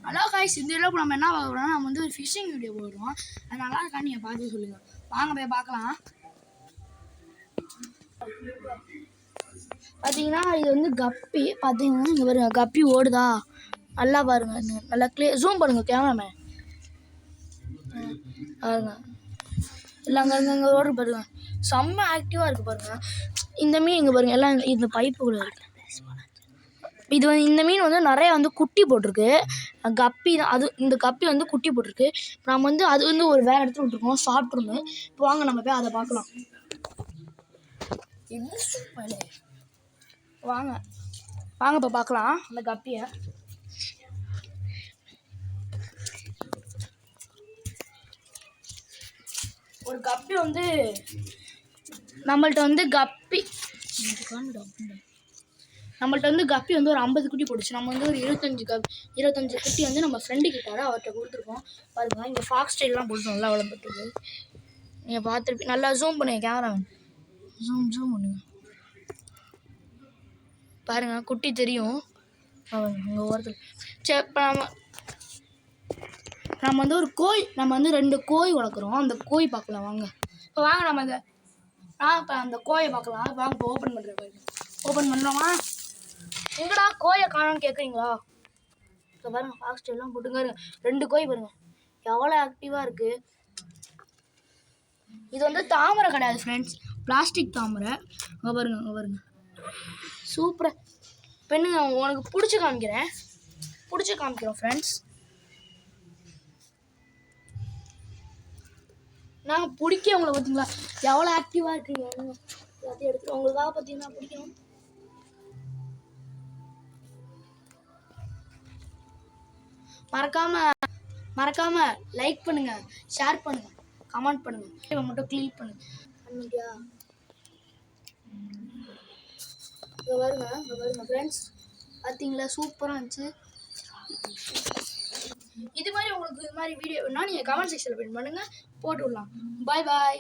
Hello guys, இந்த வீடியோக்கு நம்ம என்ன பார்க்க போகிறோம்னா நம்ம வந்து ஒரு ஃபிஷ்ஷிங் வீடியோ போடுறோம். அது நல்லா இருக்கான்னு நீங்கள் பார்த்து சொல்லுங்கள். வாங்க போய் பார்க்கலாம். பார்த்தீங்கன்னா இது வந்து கப்பி. பார்த்தீங்கன்னா இங்கே பாருங்க, கப்பி ஓடுதா நல்லா பாருங்க. நல்லா ஜூம் பண்ணுங்க கேமராமேன். பாருங்க இல்லை அங்கே ஓடுற பாருங்க, செம்ம ஆக்டிவாக இருக்குது பாருங்க. இந்த மீன் இங்கே பாருங்க, எல்லாம் இந்த பைப்புக்குள்ளே இருக்கு. இது வந்து இந்த மீன் வந்து நிறைய வந்து குட்டி போட்டிருக்கு. கப்பி தான் அது. இந்த கப்பி வந்து குட்டி போட்டிருக்கு. நம்ம வந்து அது வந்து ஒரு வேறு இடத்துல விட்டுருக்கோம், சாப்பிட்ருங்க. இப்போ வாங்க நம்ம போய் அதை பார்க்கலாம். என்ன சூப்பர், வாங்க வாங்க இப்போ பார்க்கலாம் அந்த கப்பியை. ஒரு கப்பி வந்து நம்மள்ட்ட வந்து கப்பி வந்து ஒரு 50 குட்டி போட்டுச்சு. நம்ம வந்து ஒரு 25 குட்டி வந்து நம்ம ஃப்ரெண்டு கிட்டார அவர்கிட்ட கொடுத்துருக்கோம். பாருங்க இங்கே ஃபாக்ஸ் ஸ்டைல்லாம் போட்டு நல்லா வளர்ந்துட்டுருக்கு. நீங்கள் பார்த்துருப்பீங்க. நல்லா ஜூம் பண்ணுங்க கேமராமேன், ஜூம் பண்ணுங்க. பாருங்க குட்டி தெரியும் இங்கே ஓரத்தில். சரி, இப்போ நம்ம வந்து ஒரு நம்ம வந்து 2 கோழி வளர்க்குறோம். அந்த கோழி பார்க்கலாம் வாங்க. இப்போ வாங்க நம்ம இப்போ அந்த கோயை பார்க்கலாம். வாங்க இப்போ ஓப்பன் பண்ணுறேன். ஓப்பன் பண்ணுறோமா? எங்கடா கோயை காணோன்னு கேட்குறீங்களா? இப்போ பாருங்க ஃபாஸ்ட் எல்லாம் போட்டுங்க. 2 கோழி பாருங்க எவ்வளோ ஆக்டிவாக இருக்குது. இது வந்து தாமரை கிடையாது ஃப்ரெண்ட்ஸ், பிளாஸ்டிக் தாமரை. அங்கே பாருங்க சூப்பராக. பெண்ணுங்க உனக்கு பிடிச்சி காமிக்கிறோம் ஃப்ரெண்ட்ஸ். நாங்கள் பிடிக்க உங்களை பார்த்தீங்களா எவ்வளோ ஆக்டிவாக இருக்கீங்க. எல்லாத்தையும் எடுத்துகிட்டு உங்களுக்காக பார்த்தீங்கன்னா பிடிக்கணும். மறக்காம லைக் பண்ணுங்க, ஷேர் பண்ணுங்க, கமெண்ட் பண்ணுங்க, இவன் மட்டும் கிளிக் பண்ணுங்க. பண்ணிட்டியா? இங்கே பாருங்க ஃப்ரெண்ட்ஸ், பார்த்தீங்களா சூப்பராக இருந்துச்சு. இது மாதிரி உங்களுக்கு இது மாதிரி வீடியோ வேணும்னா நீங்கள் கமெண்ட் செக்ஷனில் பின் பண்ணுங்கள், போட்டு விடலாம். பாய்.